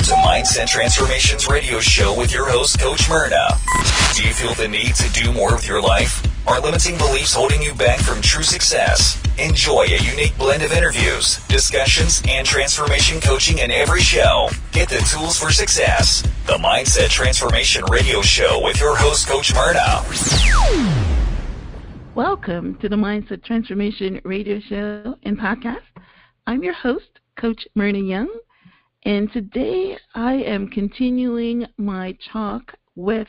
to Mindset Transformations Radio Show with your host, Coach Myrna. Do you feel the need to do more with your life? Are limiting beliefs holding you back from true success? Enjoy a unique blend of interviews, discussions, and transformation coaching in every show. Get the tools for success. The Mindset Transformation Radio Show with your host, Coach Myrna. Welcome to the Mindset Transformation Radio Show and Podcast. I'm your host, Coach Myrna Young, and today I am continuing my talk with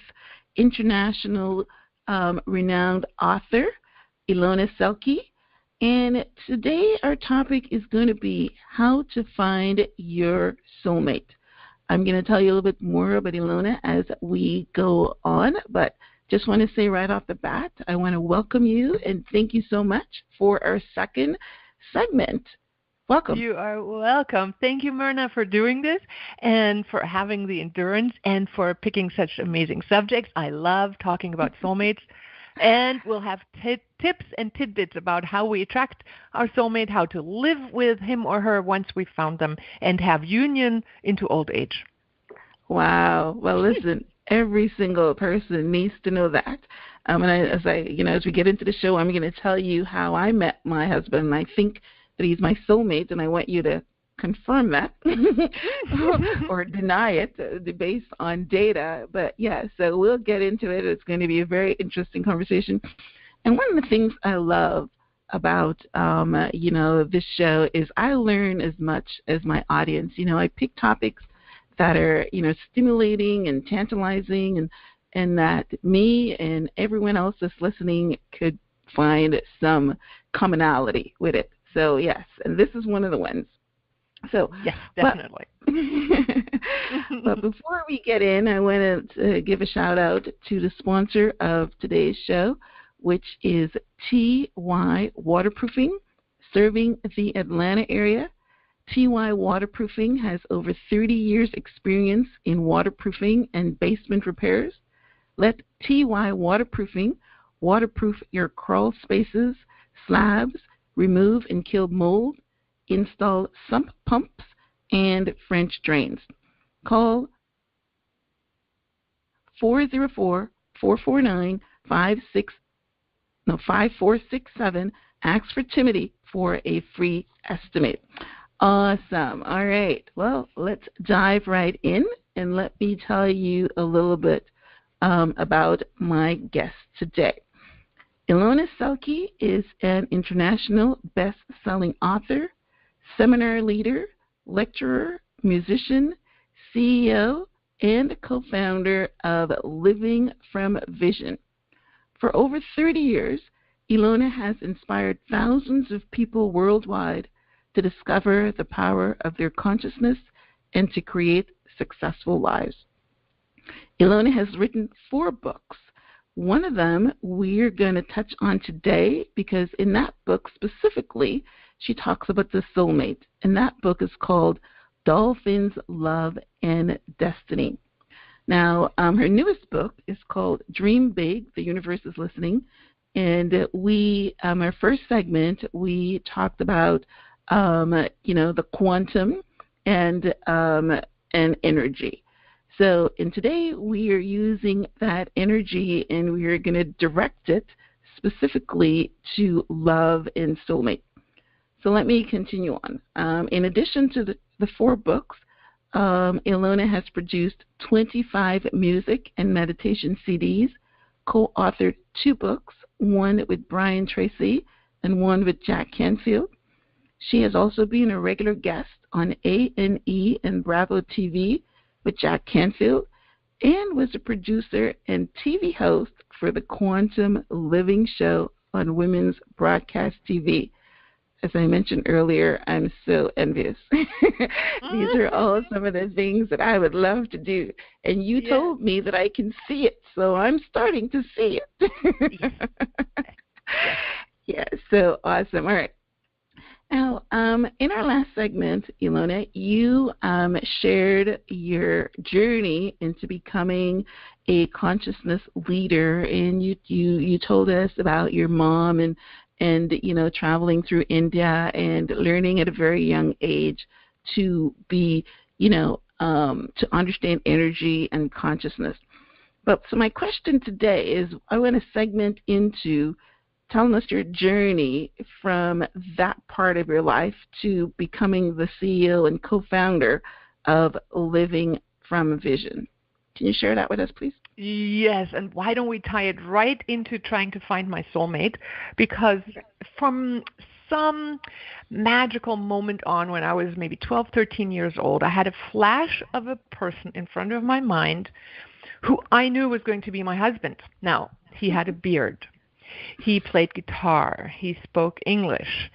international renowned author Ilone Selke. And today our topic is going to be how to find your soulmate. I'm going to tell you a little bit more about Ilone as we go on, but just want to say right off the bat, I want to welcome you and thank you so much for our second segment. Welcome. You are welcome. Thank you, Myrna, for doing this and for having the endurance and for picking such amazing subjects. I love talking about soulmates. And we'll have tips and tidbits about how we attract our soulmate, how to live with him or her once we've found them, and have union into old age. Wow. Well, listen, every single person needs to know that. As we get into the show, I'm going to tell you how I met my husband, and I think that he's my soulmate, and I want you to confirm that or deny it based on data. But yeah, so we'll get into it. It's going to be a very interesting conversation. And one of the things I love about, this show is I learn as much as my audience. I pick topics that are, stimulating and tantalizing and that me and everyone else that's listening could find some commonality with it. So yes, and this is one of the ones. So yes, definitely. But before we get in, I want to give a shout out to the sponsor of today's show, which is TY Waterproofing, serving the Atlanta area. TY Waterproofing has over 30 years experience in waterproofing and basement repairs. Let TY Waterproofing waterproof your crawl spaces, slabs, remove and kill mold, install sump pumps, and French drains. Call 404-449-5467. Ask for Timothy for a free estimate. Awesome. All right. Well, let's dive right in, and let me tell you a little bit about my guest today. Ilone Selke is an international best-selling author, seminar leader, lecturer, musician, CEO, and co-founder of Living from Vision. For over 30 years, Ilone has inspired thousands of people worldwide to discover the power of their consciousness and to create successful lives. Ilone has written 4 books. One of them we're going to touch on today because in that book specifically, she talks about the soulmate. And that book is called Dolphins, Love, and Destiny. Now, her newest book is called Dream Big, The Universe is Listening. And our first segment, we talked about, the quantum and energy. So, and today we are using that energy and we are going to direct it specifically to love and soulmate. So let me continue on. In addition to the 4 books, Ilone has produced 25 music and meditation CDs, co-authored 2 books, one with Brian Tracy and one with Jack Canfield. She has also been a regular guest on A&E and Bravo TV with Jack Canfield, and was a producer and TV host for the Quantum Living Show on Women's Broadcast TV. As I mentioned earlier, I'm so envious. These are all some of the things that I would love to do. And you told me that I can see it, so I'm starting to see it. Yeah, so awesome. All right. Now, in our last segment, Ilone, you shared your journey into becoming a consciousness leader, and you told us about your mom and traveling through India and learning at a very young age to be to understand energy and consciousness. But so my question today is, I want to segment into telling us your journey from that part of your life to becoming the CEO and co-founder of Living from Vision. Can you share that with us, please? Yes, and why don't we tie it right into trying to find my soulmate? Because from some magical moment on, when I was maybe 12, 13 years old, I had a flash of a person in front of my mind who I knew was going to be my husband. Now, he had a beard. He played guitar. He spoke English.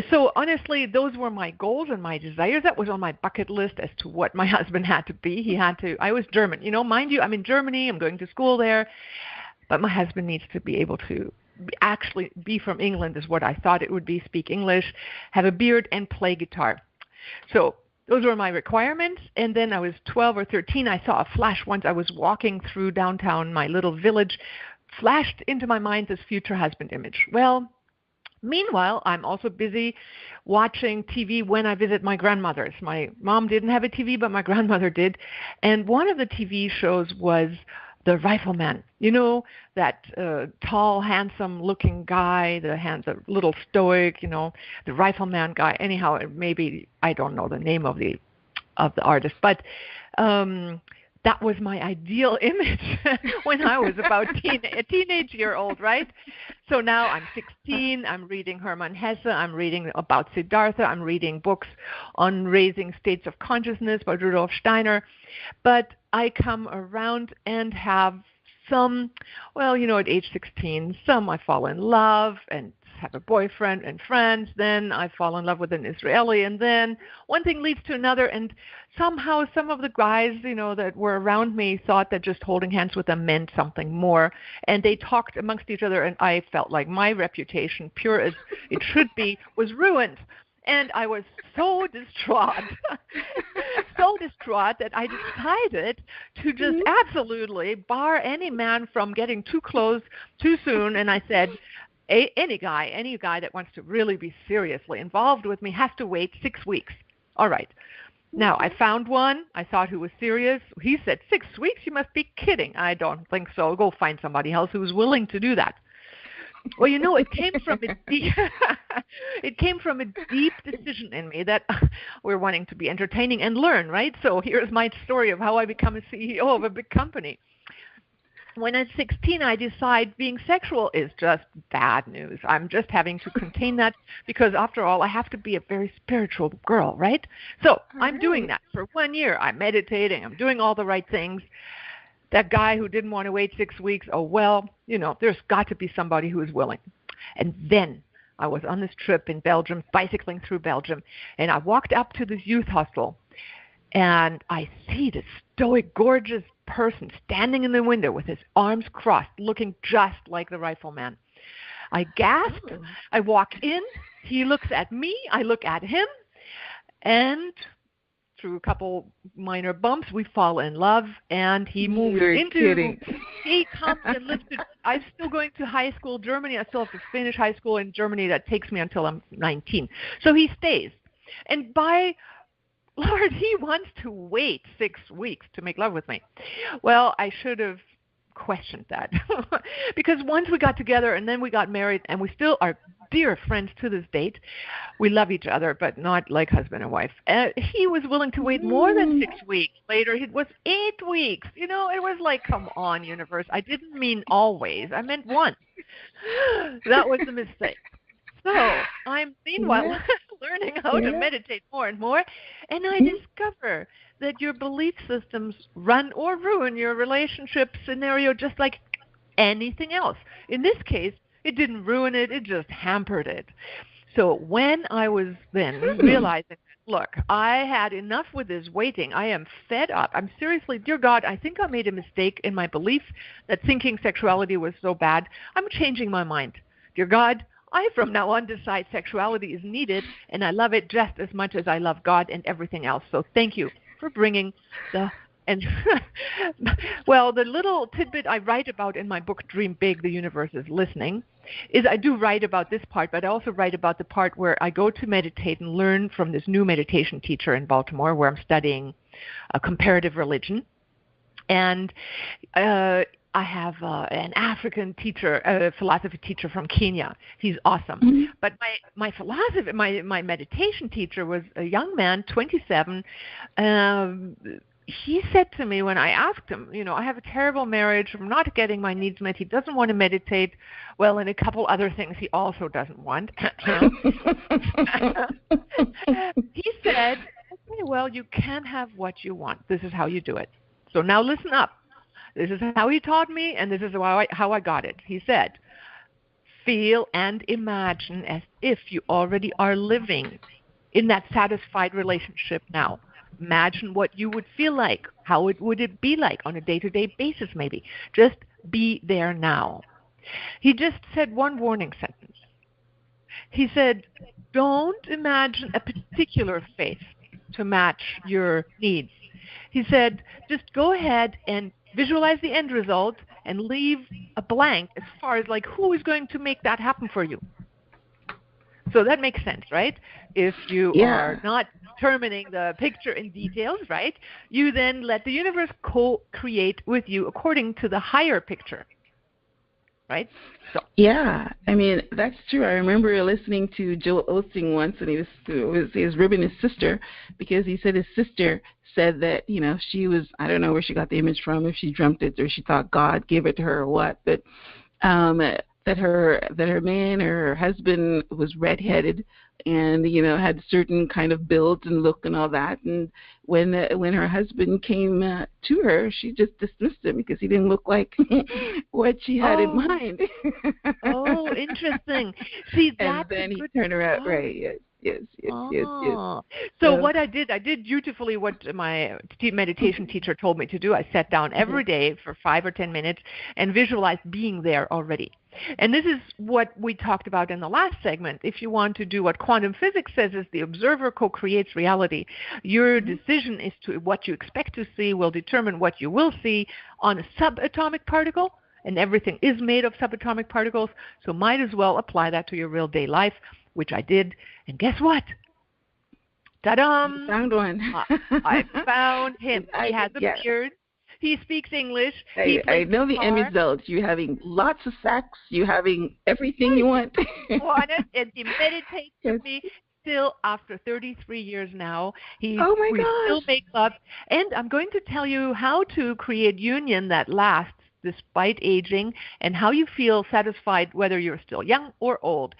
So honestly, those were my goals and my desires. That was on my bucket list as to what my husband had to be. I was German. Mind you, I'm in Germany. I'm going to school there. But my husband needs to be able to actually be from England is what I thought it would be, speak English, have a beard, and play guitar. So those were my requirements. And then I was 12 or 13. I saw a flash once. I was walking through downtown, my little village, flashed into my mind this future husband image. Well, meanwhile, I'm also busy watching TV when I visit my grandmother's. My mom didn't have a TV, but my grandmother did. And one of the TV shows was The Rifleman. That tall, handsome-looking guy, the little stoic, the Rifleman guy. Anyhow, maybe I don't know the name of the artist, but that was my ideal image when I was about a teenage year old, right? So now I'm 16. I'm reading Hermann Hesse. I'm reading about Siddhartha. I'm reading books on raising states of consciousness by Rudolf Steiner. But I come around and have some, at age 16, some I fall in love and have a boyfriend and friends. Then I fall in love with an Israeli, and then one thing leads to another, and somehow some of the guys, that were around me thought that just holding hands with them meant something more, and they talked amongst each other, and I felt like my reputation, pure as it should be, was ruined. And I was so distraught, that I decided to just absolutely bar any man from getting too close too soon, and I said, any guy that wants to really be seriously involved with me has to wait 6 weeks. All right. Now, I found one. I thought who was serious. He said, 6 weeks? You must be kidding. I don't think so. Go find somebody else who's willing to do that. Well, it came from a deep decision in me that we're wanting to be entertaining and learn, right? So here's my story of how I become a CEO of a big company. When at 16, I decide being sexual is just bad news. I'm just having to contain that because, after all, I have to be a very spiritual girl, right? So I'm doing that for 1 year. I'm meditating. I'm doing all the right things. That guy who didn't want to wait 6 weeks, there's got to be somebody who is willing. And then I was on this trip in Belgium, bicycling through Belgium, and I walked up to this youth hostel, and I see this stoic, gorgeous person standing in the window with his arms crossed, looking just like the Rifleman. I gasped. I walk in. He looks at me. I look at him. And through a couple minor bumps, we fall in love, and he moves he comes and lives I'm still going to high school Germany. I still have to finish high school in Germany. That takes me until I'm 19. So he stays. And by Lord, he wants to wait 6 weeks to make love with me. Well, I should have questioned that because once we got together and then we got married, and we still are dear friends to this date. We love each other, but not like husband and wife. He was willing to wait more than 6 weeks. Later, it was 8 weeks. It was like, come on, universe. I didn't mean always. I meant once. That was a mistake. So I'm meanwhile learning how to meditate more and more, and I discover that your belief systems run or ruin your relationship scenario just like anything else. In this case, it didn't ruin it, it just hampered it. So when I was then realizing, look, I had enough with this waiting. I am fed up. I'm seriously, dear God, I think I made a mistake in my belief that thinking sexuality was so bad. I'm changing my mind. Dear God, I from now on decide sexuality is needed, and I love it just as much as I love God and everything else. So thank you for bringing the the little tidbit I write about in my book, Dream Big, The Universe is Listening, is I do write about this part, but I also write about the part where I go to meditate and learn from this new meditation teacher in Baltimore, where I'm studying a comparative religion. And I have an African teacher, a philosophy teacher from Kenya. He's awesome. Mm-hmm. But my meditation teacher was a young man, 27. He said to me when I asked him, I have a terrible marriage. I'm not getting my needs met. He doesn't want to meditate. Well, and a couple other things he also doesn't want. He said, okay, well, you can have what you want. This is how you do it. So now listen up. This is how he taught me, and this is how I got it. He said, feel and imagine as if you already are living in that satisfied relationship now. Imagine what you would feel like. How would it be like on a day-to-day basis maybe? Just be there now. He just said one warning sentence. He said, don't imagine a particular face to match your needs. He said, just go ahead and visualize the end result and leave a blank as far as like who is going to make that happen for you. So that makes sense, right? If you are not determining the picture in details, right, you then let the universe co-create with you according to the higher picture, right? So. Yeah, I mean, that's true. I remember listening to Joel Osteen once, and he was ribbing his sister because he said his sister said that, she was, I don't know where she got the image from, if she dreamt it or she thought God gave it to her or what, but that her man or her husband was redheaded and had certain kind of build and look and all that, and when her husband came to her, she just dismissed him because he didn't look like what she had in mind. Oh, interesting. See, that's and then he turned her out right. Yes. So what I did dutifully what my meditation teacher told me to do. I sat down every day for 5 or 10 minutes and visualized being there already. And this is what we talked about in the last segment. If you want to do what quantum physics says is the observer co-creates reality, your decision as to what you expect to see will determine what you will see on a subatomic particle, and everything is made of subatomic particles, so might as well apply that to your real day life, which I did. And guess what? Ta-da! You found one. I found him. He has a beard. He speaks English. I know the end result. You're having lots of sex. You're having everything you want. And he meditates with me still after 33 years now. We still make love. And I'm going to tell you how to create union that lasts despite aging and how you feel satisfied whether you're still young or old,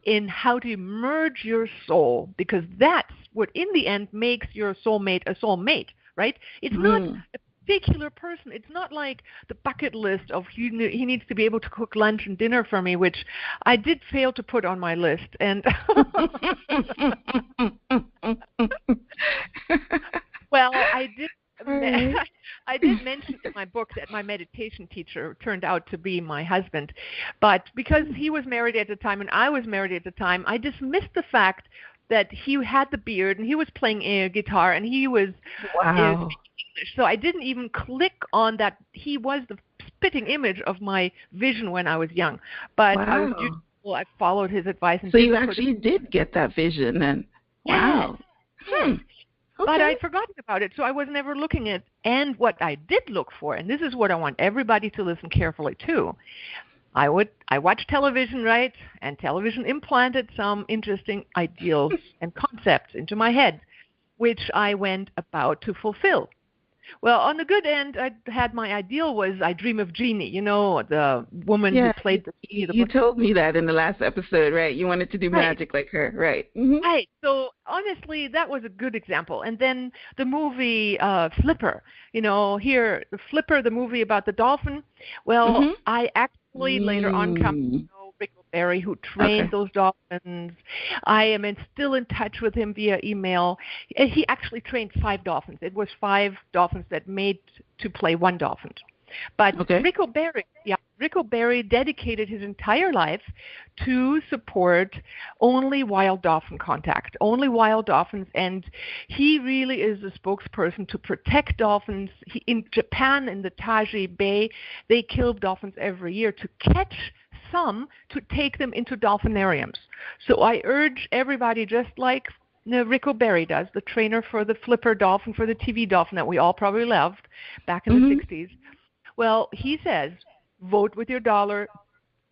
in how to merge your soul, because that's what in the end makes your soulmate a soulmate, right? It's not a particular person. It's not like the bucket list of he needs to be able to cook lunch and dinner for me, which I did fail to put on my list. And well, I did mention in my book that my meditation teacher turned out to be my husband. But because he was married at the time and I was married at the time, I dismissed the fact that he had the beard and he was playing guitar and he was speaking English. So I didn't even click on that he was the spitting image of my vision when I was young. But I was dutiful. I followed his advice. And so you actually did get that vision then? Wow. Yes. But I'd forgotten about it, so I was never looking at. And what I did look for, and this is what I want everybody to listen carefully to, I watched television, right? And television implanted some interesting ideals and concepts into my head, which I went about to fulfill. Well, on the good end, I had my ideal was I dream of Jeannie, the woman who played the genie. You told me that in the last episode, right? You wanted to do magic like her, right? Mm-hmm. Right. So honestly, that was a good example. And then the movie Flipper, here, the Flipper, the movie about the dolphin. Well, I actually later on come to know Rick Barry, who trained those dolphins. I am still in touch with him via email. He actually trained 5 dolphins. It was 5 dolphins that made to play 1 dolphin. But Rico Barry dedicated his entire life to support only wild dolphin contact, only wild dolphins, and he really is a spokesperson to protect dolphins. In Japan, in the Taiji Bay, they kill dolphins every year to catch some to take them into dolphinariums. So I urge everybody, just like Rico Berry does, the trainer for the Flipper dolphin, for the TV dolphin that we all probably loved back in the 60s. Well, he says, vote with your dollar.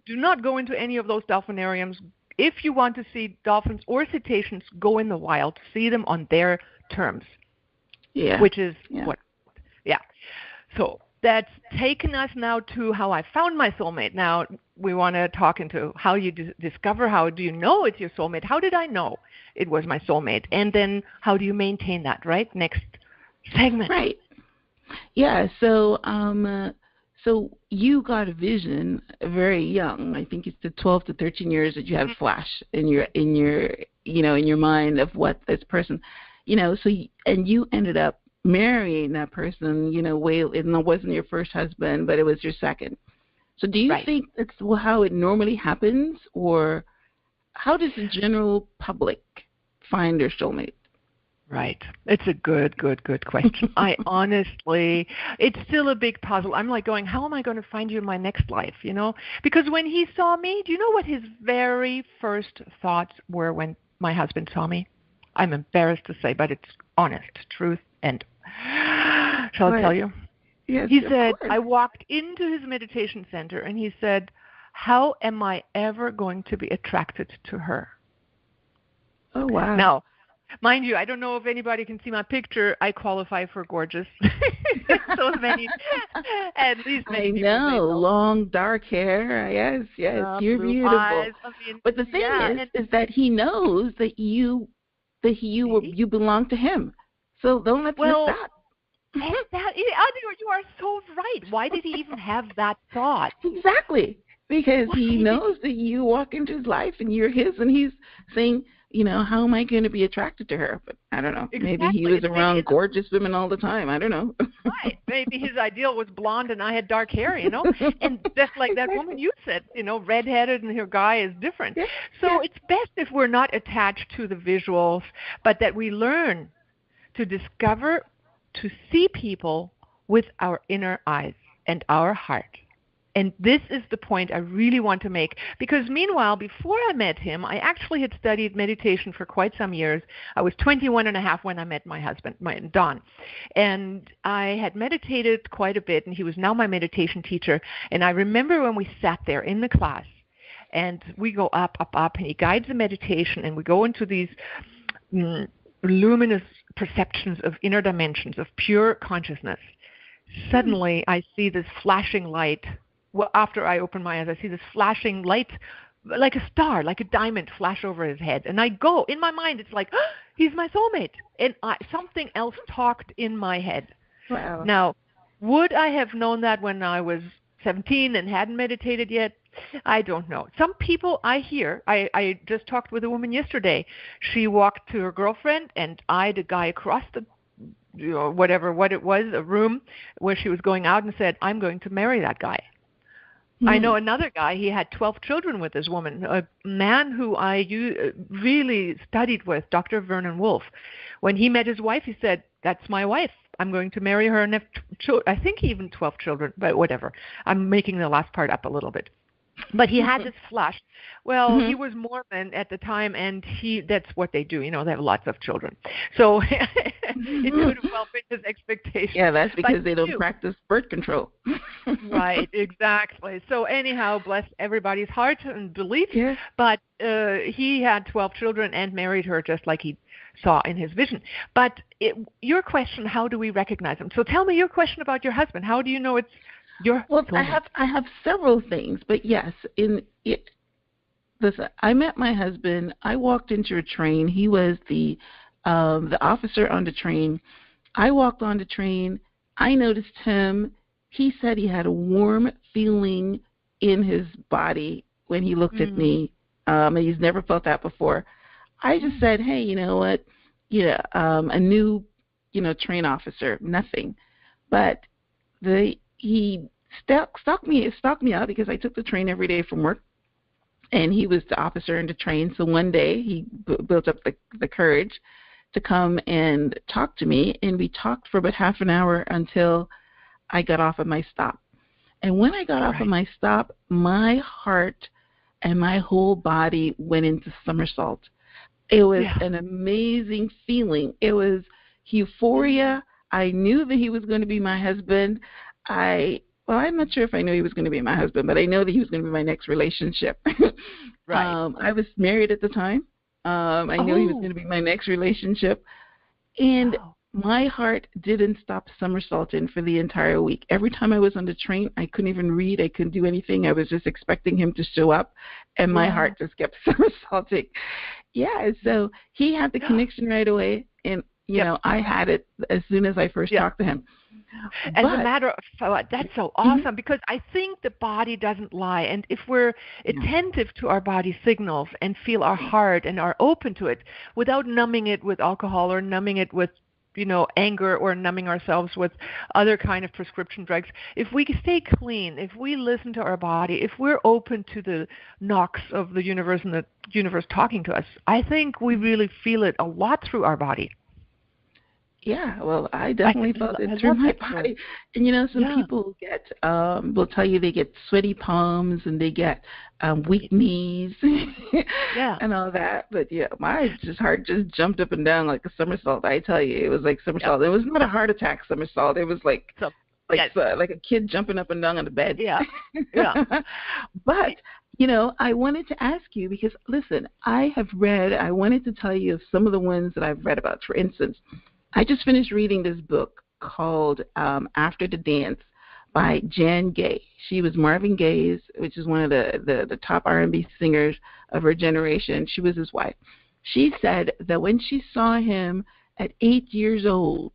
Do not go into any of those dolphinariums. If you want to see dolphins or cetaceans, go in the wild to see them on their terms. Yeah. Which is what? Yeah. So that's taken us now to how I found my soulmate. Now we want to talk into how you discover, how do you know it's your soulmate? How did I know it was my soulmate? And then how do you maintain that, right? Next segment. Right. Yeah. So, so you got a vision very young. I think it's the 12 to 13 years that you had a flash in your in your mind of what this person, So and you ended up marrying that person. It wasn't your first husband, but it was your second. So do you think that's how it normally happens, or how does the general public find their soulmate? Right. It's a good question. I honestly, it's still a big puzzle. I'm like going, how am I going to find you in my next life, Because when he saw me, do you know what his very first thoughts were when my husband saw me? I'm embarrassed to say, but it's honest truth. And shall I tell you? Yes, he said, I walked into his meditation center and he said, how am I ever going to be attracted to her? Oh, wow. Now, mind you, I don't know if anybody can see my picture. I qualify for gorgeous. So many, at least many people I know, long dark hair. Yes, you're beautiful. Eyes. But the thing is that he knows that you belong to him. So don't let's miss that. You are so right. Why did he even have that thought? Exactly. Because he knows that you walk into his life and you're his, and he's saying, how am I going to be attracted to her? But I don't know. Exactly. Maybe he was around gorgeous women all the time. I don't know. Right. Maybe his ideal was blonde and I had dark hair, And just like that woman you said, redheaded and her guy is different. Yeah. So it's best if we're not attached to the visuals, but that we learn to discover, to see people with our inner eyes and our heart. And this is the point I really want to make, because meanwhile, before I met him, I actually had studied meditation for quite some years. I was 21 and a half when I met my husband, Don. And I had meditated quite a bit, and he was now my meditation teacher. And I remember when we sat there in the class, and we go up, and he guides the meditation, and we go into these luminous perceptions of inner dimensions, of pure consciousness. Suddenly, I see this flashing light. Well, after I open my eyes, I see this flashing light, like a star, like a diamond, flash over his head. And I go, in my mind, it's like, oh, he's my soulmate. And something else talked in my head. Wow. Now, would I have known that when I was 17 and hadn't meditated yet? I don't know. Some people I hear, I just talked with a woman yesterday. She walked to her girlfriend and eyed a guy across the what it was, a room where she was going out, and said, I'm going to marry that guy. I know another guy, he had 12 children with this woman, a man who I really studied with, Dr. Vernon Wolf. When he met his wife, he said, that's my wife. I'm going to marry her and have I think even 12 children, but whatever. I'm making the last part up a little bit. But he had this flash. Well, he was Mormon at the time, and that's what they do. They have lots of children. So it could have well been his expectation. Yeah, that's because they don't practice birth control. Right, exactly. So anyhow, bless everybody's heart and belief. Yes. But he had 12 children and married her just like he saw in his vision. But your question, how do we recognize him? So tell me your question about your husband. How do you know it's Well, I have several things, but yes, listen, I met my husband. I walked into a train. He was the officer on the train. I walked on the train. I noticed him. He said he had a warm feeling in his body when he looked at me, and he's never felt that before. I just said, hey, you know what? A new, train officer, nothing, but he stalked me out because I took the train every day from work, and he was the officer in the train. So one day he built up the courage to come and talk to me, and we talked for about half an hour until I got off of my stop. And when I got off of my stop, my heart and my whole body went into somersault. It was Yeah. an amazing feeling. It was euphoria. I knew that he was going to be my husband. I'm not sure if I knew he was going to be my husband, but I know that he was going to be my next relationship. Right. I was married at the time. I knew he was going Oh, to be my next relationship. And wow. my heart didn't stop somersaulting for the entire week. Every time I was on the train, I couldn't even read. I couldn't do anything. I was just expecting him to show up, and my Wow. heart just kept somersaulting. Yeah, so he had the connection right away, and Yep. I had it as soon as I first Yep. talked to him. As a But matter of fact, that's so mhm, awesome because I think the body doesn't lie. And if we're yeah, attentive to our body signals and feel our heart and are open to it without numbing it with alcohol or numbing it with anger or numbing ourselves with other kind of prescription drugs, if we stay clean, if we listen to our body, if we're open to the knocks of the universe and the universe talking to us, I think we really feel it a lot through our body. yeah, well, I definitely felt it I through love my that story. body. And some Yeah. people will tell you they get sweaty palms and they get weak knees Yeah. and all that. But yeah, my heart just jumped up and down like a somersault. I tell you, it was like Yep. somersault. It was not a heart attack somersault. It was So, yes. like a kid jumping up and down on the bed. Yeah. Yeah. But I wanted to ask you because listen, I wanted to tell you of some of the ones that I've read about. For instance, I just finished reading this book called After the Dance by Jan Gay. She was Marvin Gaye's, which is one of the top R&B singers of her generation. She was his wife. She said that when she saw him at 8 years old,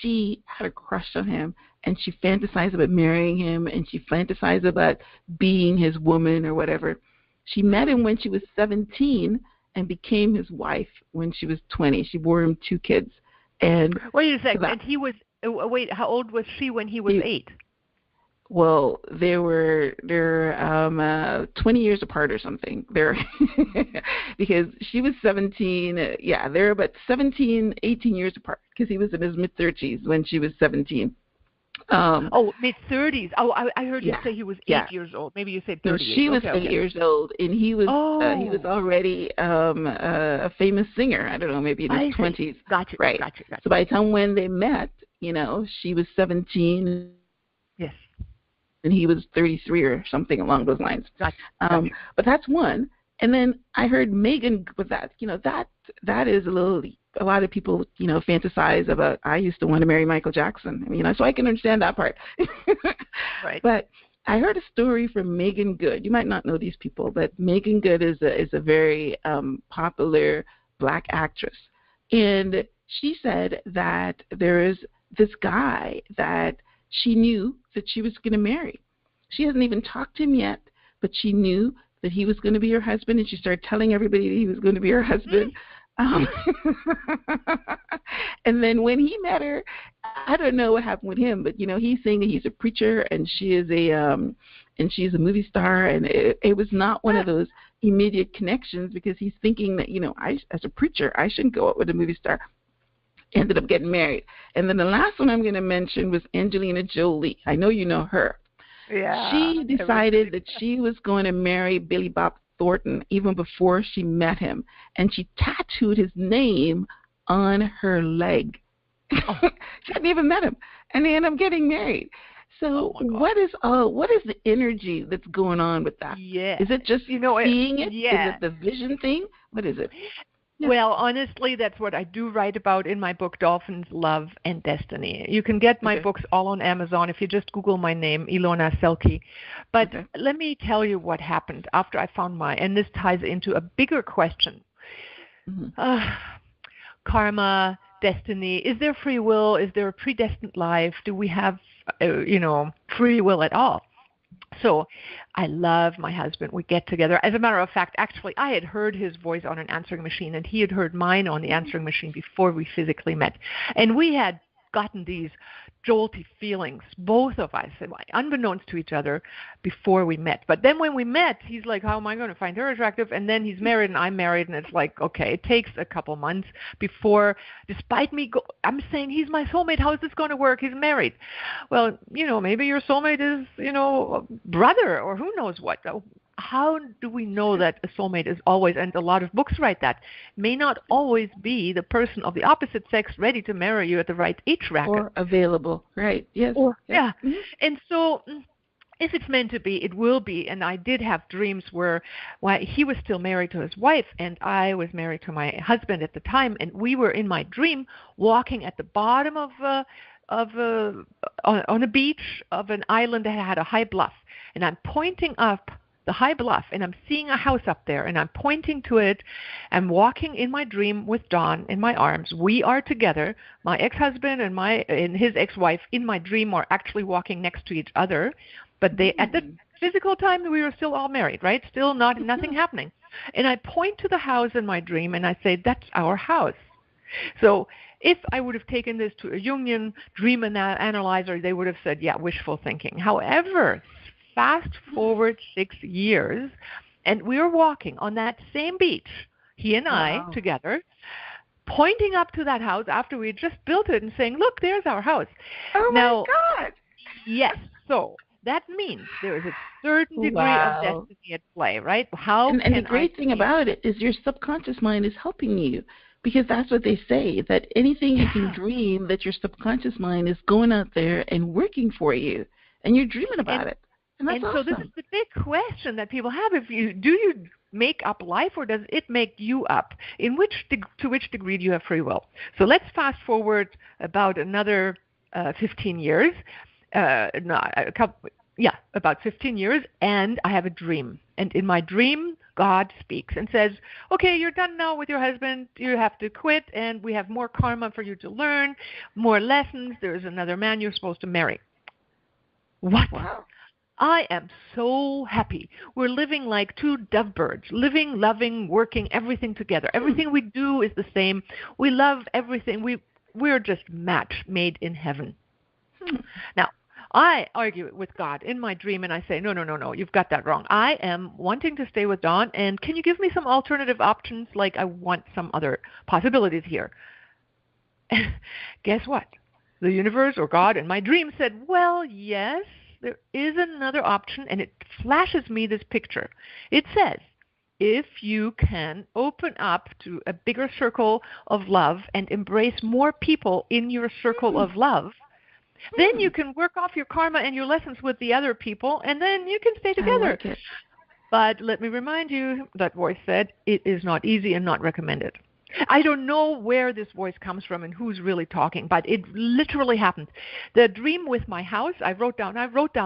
she had a crush on him, and she fantasized about marrying him, and she fantasized about being his woman or whatever. She met him when she was 17 and became his wife when she was 20. She bore him 2 kids. And Wait a so second. that And he was, wait, how old was she when he was he, 8? well, they're 20 years apart or something. They're because she was 17. Yeah, they're about 17, 18 years apart because he was in his mid 30s when she was 17. Um, Oh, mid-30s. Oh, I heard you yeah, say he was yeah. 8 years old. Maybe you said No, 38. she was Okay, 8 years okay. old, and he was Oh, already a famous singer. I don't know, maybe in his I see. 20s, Gotcha, right? gotcha, So gotcha. by the time when they met, she was 17 Yes, and he was 33 or something along those lines. gotcha, gotcha. But that's one. And then I heard Megan with that. That is a lot of people, fantasize about. I used to want to marry Michael Jackson. So I can understand that part. Right. But I heard a story from Megan Good. You might not know these people, but Megan Good is a very popular black actress, and she said that there is this guy that she knew that she was going to marry. She hasn't even talked to him yet, but she knew that he was going to be her husband, and she started telling everybody that he was going to be her husband. Um, and then when he met her, I don't know what happened with him, but he's saying that he's a preacher and she's a movie star, and it was not one of those immediate connections because he's thinking that I as a preacher I shouldn't go out with a movie star. Ended up getting married, and then the last one I'm going to mention was Angelina Jolie. I know you know her. Yeah. She decided that she was going to marry Billy Bob Thornton even before she met him, and she tattooed his name on her leg. Oh, She hadn't even met him, and they ended up getting married. oh So my God. what is the energy that's going on with that? Yeah. Is it just seeing it? Is Yeah. it the vision thing? What is it? Yeah. Well, honestly, that's what I do write about in my book, Dolphins, Love, and Destiny. You can get my Okay. books all on Amazon if you just Google my name, Ilone Selke. But Okay. let me tell you what happened after I found and this ties into a bigger question. Mm-hmm. Karma, destiny, is there free will? Is there a predestined life? Do we have, free will at all? So I love my husband. We get together. As a matter of fact, actually, I had heard his voice on an answering machine, and he had heard mine on the answering machine before we physically met. And we had gotten these jolty feelings, both of us, unbeknownst to each other, before we met. But then when we met, he's like, how am I going to find her attractive? And then he's married and I'm married, and it's like, okay, it takes a couple months before, despite me, I'm saying he's my soulmate. How is this going to work? He's married. Well, maybe your soulmate is, a brother or who knows what. how do we know that a soulmate is always, and a lot of books write that, may not always be the person of the opposite sex ready to marry you at the right age bracket. Or available, right? Yes. Or, Yes. yeah. And so if it's meant to be, it will be. And I did have dreams where he was still married to his wife, and I was married to my husband at the time, and we were in my dream walking at the bottom on a beach of an island that had a high bluff, and I'm pointing up the high bluff, and I'm seeing a house up there, and I'm pointing to it. I'm walking in my dream with Don in my arms. We are together. My ex-husband and his ex-wife in my dream are actually walking next to each other, but at the physical time we were still all married, right? Still nothing happening. And I point to the house in my dream, and I say, that's our house. So if I would have taken this to a Jungian dream analyzer, they would have said, yeah, wishful thinking. However, fast forward 6 years, and we were walking on that same beach, he and I together, pointing up to that house after we had just built it and saying, look, there's our house. Oh, now, my God. Yes. So that means there is a certain degree of destiny at play, right? And the great thing about it is your subconscious mind is helping you, because that's what they say, that anything you can dream, that your subconscious mind is going out there and working for you, and you're dreaming about it. And that's awesome. So this is the big question that people have: do you make up life, or does it make you up? To which degree do you have free will? So let's fast forward about another 15 years. About 15 years, and I have a dream. And in my dream, God speaks and says, okay, you're done now with your husband. You have to quit, and we have more karma for you to learn, more lessons. There's another man you're supposed to marry. What? Wow. I am so happy. We're living like two dovebirds, living, loving, working, everything together. Everything we do is the same. We love everything. We're just match made in heaven. Now, I argue with God in my dream, and I say, no, you've got that wrong. I am wanting to stay with Don, and can you give me some alternative options? Like, I want some other possibilities here. Guess what? The universe or God in my dream said, well, yes, there is another option, and it flashes me this picture. It says, if you can open up to a bigger circle of love and embrace more people in your circle of love, then you can work off your karma and your lessons with the other people, and then you can stay together. I like it. But let me remind you, that voice said, it is not easy and not recommended. I don't know where this voice comes from and who's really talking, but it literally happened. The dream with my house, I wrote down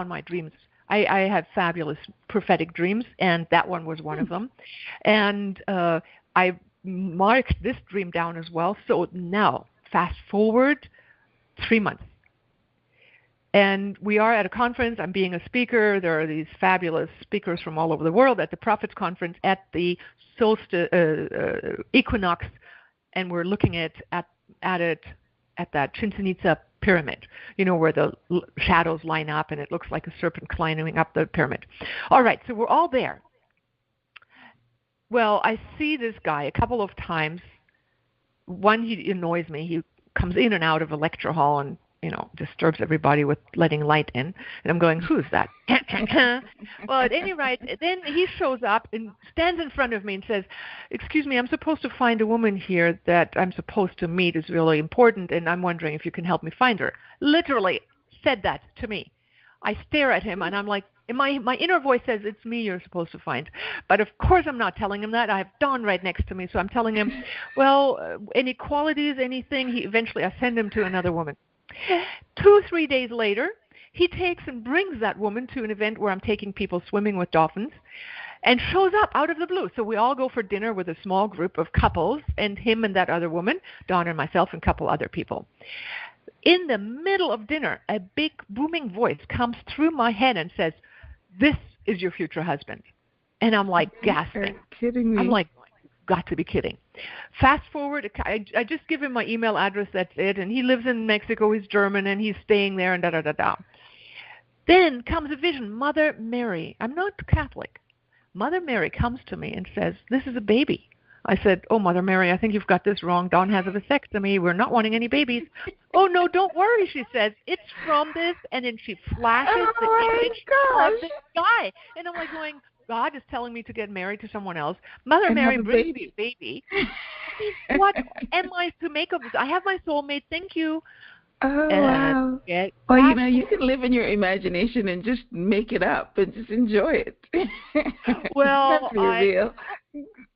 my dreams. I have fabulous prophetic dreams, and that one was one of them. And I marked this dream down as well. So now, fast forward 3 months. And we are at a conference. I'm being a speaker. There are these fabulous speakers from all over the world at the Prophets Conference at the solstice equinox, and we're looking at it at that Chichen Itza pyramid, where the shadows line up and it looks like a serpent climbing up the pyramid. All right, so we're all there. Well, I see this guy a couple of times. One, he annoys me. He comes in and out of a lecture hall and disturbs everybody with letting light in. And I'm going, who's that? Well, at any rate, then he shows up and stands in front of me and says, excuse me, I'm supposed to find a woman here that I'm supposed to meet. Is really important, and I'm wondering if you can help me find her. Literally said that to me. I stare at him, and I'm like, my inner voice says, it's me you're supposed to find. But of course I'm not telling him that. I have Dawn right next to me, so I'm telling him, well, any qualities, anything. Eventually I send him to another woman. 2-3 days later, he takes and brings that woman to an event where I'm taking people swimming with dolphins, and shows up out of the blue. So we all go for dinner with a small group of couples, and him and that other woman, Dawn and myself, and a couple other people. In the middle of dinner, a big booming voice comes through my head and says, this is your future husband. And I'm like gasping. Are you kidding me? I'm like, got to be kidding. Fast forward, I just give him my email address, that's it, and he lives in Mexico, he's German, and he's staying there, and da-da-da-da. Then comes a vision, Mother Mary. I'm not Catholic. Mother Mary comes to me and says, this is a baby. I said, oh, Mother Mary, I think you've got this wrong. Dawn has a vasectomy. We're not wanting any babies. Oh, no, don't worry, she says. It's from this, and then she flashes the image of this guy. And I'm like going, God is telling me to get married to someone else. Mother And Mary have a brings baby. me a baby. I mean, what am I to make of this? I have my soulmate. Thank you. Oh, And wow. get Well, you fast know, you can live in your imagination and just make it up and just enjoy it. Well, That's real.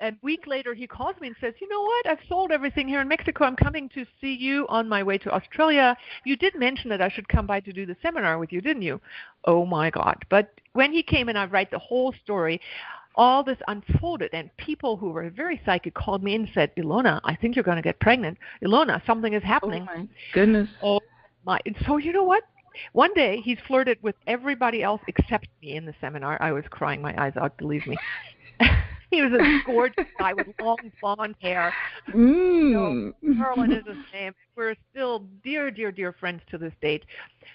a week later, he calls me and says, you know what? I've sold everything here in Mexico. I'm coming to see you on my way to Australia. You did mention that I should come by to do the seminar with you, didn't you? Oh, my God. But when he came and I write the whole story, all this unfolded, and people who were very psychic called me and said, Ilona, I think you're going to get pregnant. Ilona, something is Oh, happening. my goodness. Oh, my. And so you know what? One day he's flirted with everybody else except me in the seminar. I was crying my eyes out, believe me. He was a gorgeous guy with long blonde hair. Mm. Merlin is his name. We're still dear, dear, dear friends to this date.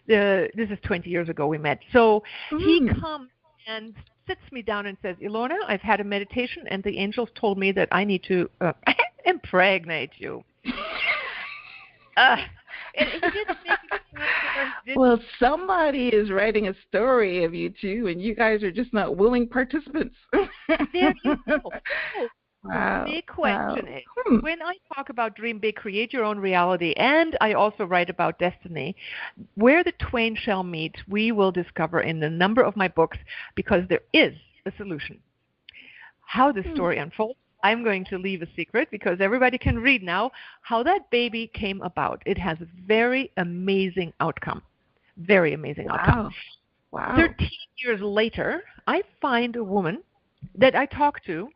This is 20 years ago we met. So he comes and sits me down and says, Ilona, I've had a meditation, and the angels told me that I need to impregnate you. And he didn't make it. Well, somebody is writing a story of you two, and you guys are just not willing participants. There you go. Wow. The big question Wow. is, when I talk about dream big, create your own reality, and I also write about destiny, where the twain shall meet, we will discover in a number of my books, because there is a solution. How the story unfolds, I'm going to leave a secret because everybody can read now how that baby came about. It has a very amazing outcome. Very amazing outcome. Wow. 13 years later, I find a woman that I talked to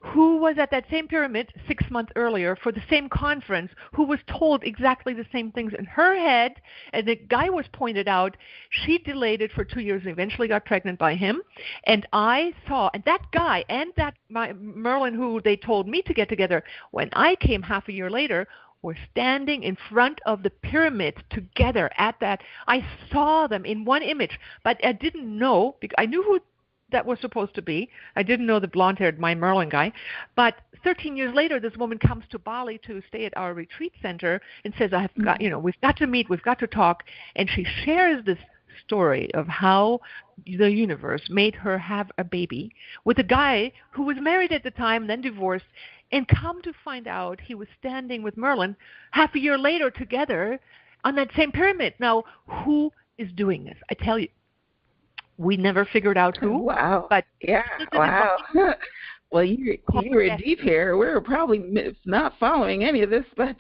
who was at that same pyramid 6 months earlier for the same conference, who was told exactly the same things in her head, and the guy was pointed out. She delayed it for 2 years and eventually got pregnant by him. And I saw, and that guy and that my Merlin who they told me to get together, when I came half a year later, were standing in front of the pyramid together at that. I saw them in one image, but I didn't know, because I knew who that was supposed to be. I didn't know the blonde-haired my Merlin guy. But 13 years later, this woman comes to Bali to stay at our retreat center and says, I've got, we've got to meet, we've got to talk. And she shares this story of how the universe made her have a baby with a guy who was married at the time, then divorced, and come to find out he was standing with Merlin half a year later together on that same pyramid. Now, who is doing this? I tell you, we never figured out who. Wow. But yeah. Wow. Well, you were deep here. We were probably not following any of this, but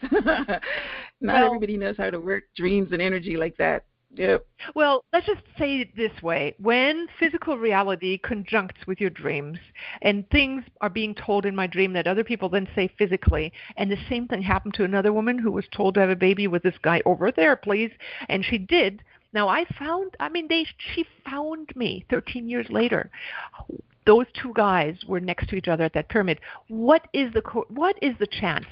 not everybody knows how to work dreams and energy like that. Yep. Well, let's just say it this way. When physical reality conjuncts with your dreams, and things are being told in my dream that other people then say physically, and the same thing happened to another woman who was told to have a baby with this guy over there, please, and she did. Now, she found me 13 years later. Those two guys were next to each other at that pyramid. What is the chance?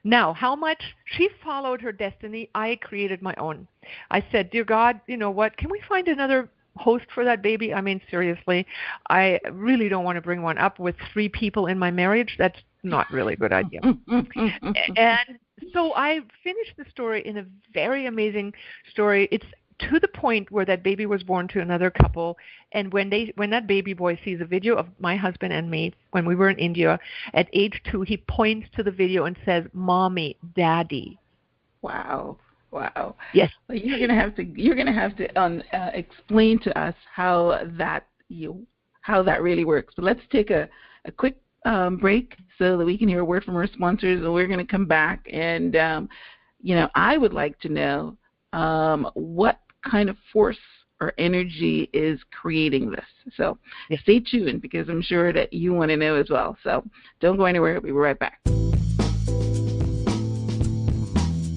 Now, how much? She followed her destiny. I created my own. I said, dear God, you know what? Can we find another host for that baby? I mean, seriously, I really don't want to bring one up with 3 people in my marriage. That's not really a good idea. And so I finished the story in a very amazing story. It's to the point where that baby was born to another couple, and when that baby boy sees a video of my husband and me when we were in India at age 2, he points to the video and says, "Mommy, Daddy." Wow. Yes. Well, you're gonna have to explain to us how that really works. But let's take a quick break so that we can hear a word from our sponsors, and we're gonna come back and I would like to know what kind of force or energy is creating this. So stay tuned, because I'm sure that you want to know as well. So don't go anywhere. We'll be right back.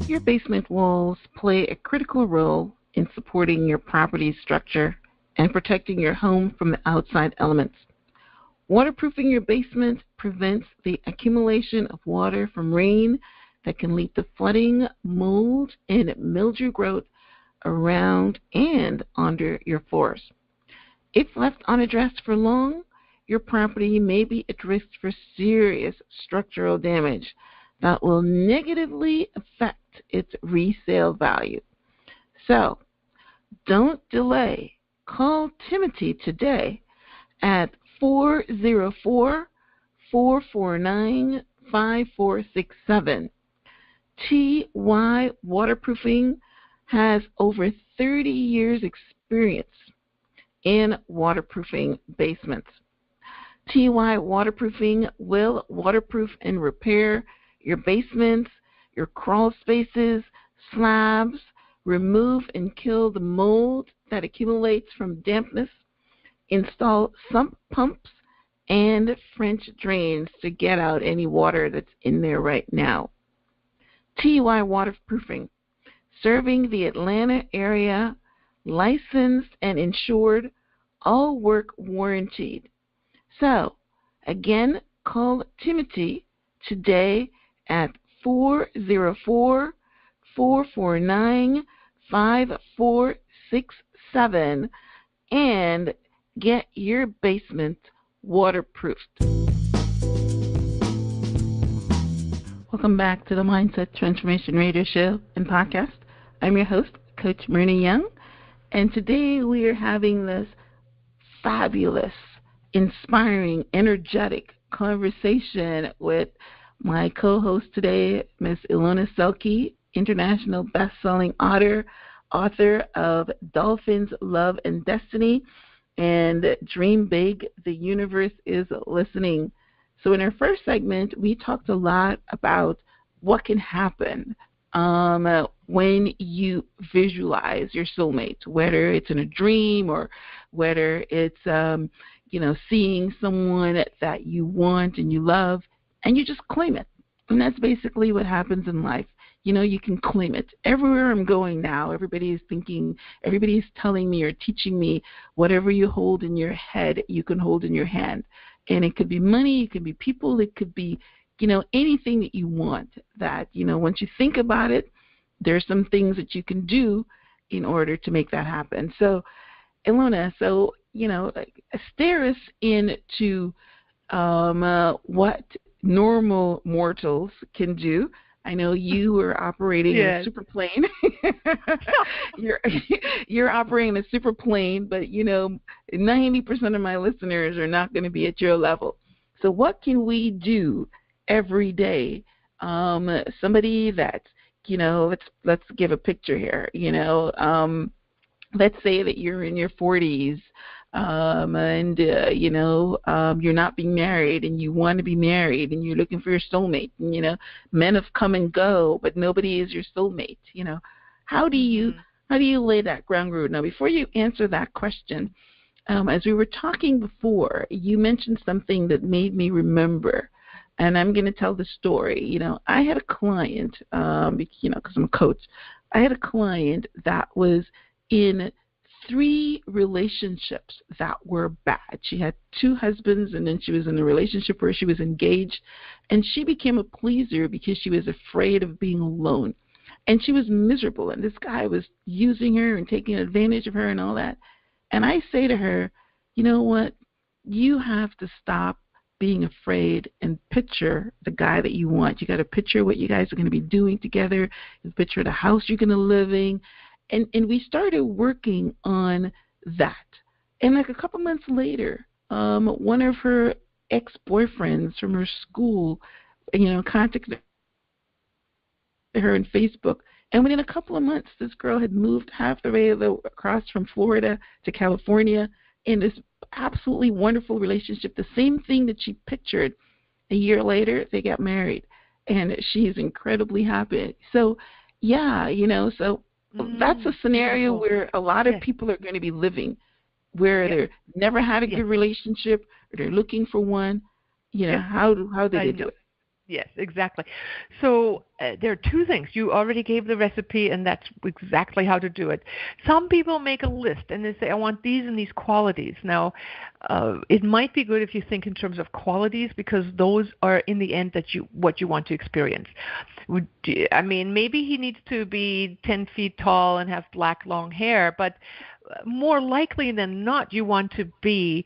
Your basement walls play a critical role in supporting your property's structure and protecting your home from the outside elements. Waterproofing your basement prevents the accumulation of water from rain that can lead to flooding, mold, and mildew growth around and under your floors. If left unaddressed for long, your property may be at risk for serious structural damage that will negatively affect its resale value. So, don't delay. Call Timothy today at 404-449-5467. TY Waterproofing has over 30 years experience in waterproofing basements. TY Waterproofing will waterproof and repair your basements, your crawl spaces, slabs, remove and kill the mold that accumulates from dampness, install sump pumps and French drains to get out any water that's in there right now. TY Waterproofing, serving the Atlanta area, licensed and insured, all work warranted. So, again, call Timothy today at 404-449-5467 and get your basement waterproofed. Welcome back to the Mindset Transformation Radio Show and Podcast. I'm your host, Coach Myrna Young, and today we are having this fabulous, inspiring, energetic conversation with my co-host today, Miss Ilone Selke, international best-selling author of Dolphins, Love, and Destiny, and Dream Big, the Universe is Listening. So in our first segment, we talked a lot about what can happen when you visualize your soulmate, whether it's in a dream or whether it's, seeing someone that you want and you love, and you just claim it. And that's basically what happens in life. You can claim it. Everywhere I'm going now, everybody is telling me or teaching me whatever you hold in your head, you can hold in your hand. And it could be money, it could be people, it could be, anything that you want that, once you think about it, there's some things that you can do in order to make that happen. So, Ilone, steer us into what normal mortals can do. I know you are operating a super plane. You're operating a super plane, but 90% of my listeners are not going to be at your level. So what can we do every day? Somebody that's, let's give a picture here. Let's say that you're in your 40s. You're not being married and you want to be married and you're looking for your soulmate. And, men have come and go, but nobody is your soulmate. How do you lay that ground root? Now, before you answer that question, as we were talking before, you mentioned something that made me remember, and I'm going to tell the story. I had a client, because I'm a coach. I had a client that was in 3 relationships that were bad. She had 2 husbands, and then she was in a relationship where she was engaged, and she became a pleaser because she was afraid of being alone. And she was miserable, and this guy was using her and taking advantage of her and all that. And I say to her, you know what? You have to stop being afraid and picture the guy that you want. You got to picture what you guys are going to be doing together. You picture the house you're going to live in. And we started working on that. And like a couple months later, one of her ex-boyfriends from her school, contacted her on Facebook. And within a couple of months, this girl had moved half the way across from Florida to California in this absolutely wonderful relationship. The same thing that she pictured. A year later, they got married. And she's incredibly happy. So, that's a scenario where a lot of people are going to be living, where they've never had a good relationship or they're looking for one. How do they do it? Yes, exactly. So there are 2 things. You already gave the recipe, and that's exactly how to do it. Some people make a list, and they say, I want these and these qualities. Now, it might be good if you think in terms of qualities, because those are, in the end, what you want to experience. Maybe he needs to be 10 feet tall and have black, long hair, but more likely than not, you want to be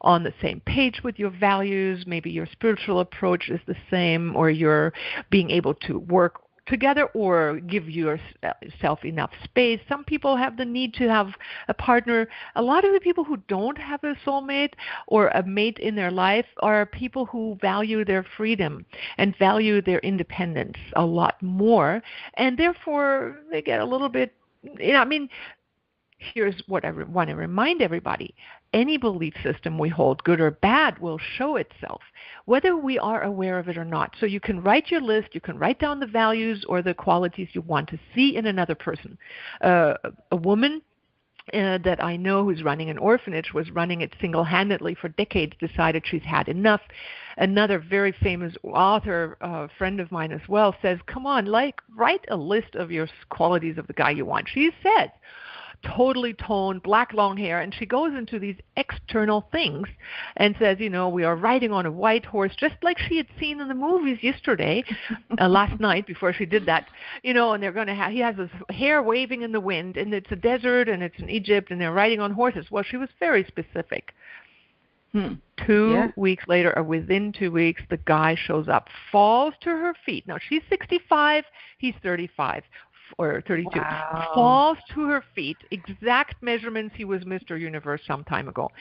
on the same page with your values. Maybe your spiritual approach is the same, or you're being able to work together or give yourself enough space. Some people have the need to have a partner. A lot of the people who don't have a soulmate or a mate in their life are people who value their freedom and value their independence a lot more, and therefore they get a little bit, here's what I want to remind everybody. Any belief system we hold, good or bad, will show itself, whether we are aware of it or not. So you can write your list, you can write down the values or the qualities you want to see in another person. A woman that I know who's running an orphanage was running it single-handedly for decades, decided she's had enough. Another very famous author, friend of mine as well, says, come on, write a list of your qualities of the guy you want. She said, totally toned, black long hair, and she goes into these external things and says, we are riding on a white horse, just like she had seen in the movies yesterday, last night before she did that, and they're going to he has his hair waving in the wind, and it's a desert, and it's in Egypt, and they're riding on horses. Well, she was very specific. 2 weeks later, or within 2 weeks, the guy shows up, falls to her feet. Now, she's 65, he's 35. Or 32, wow. Falls to her feet, exact measurements. He was Mr. Universe some time ago.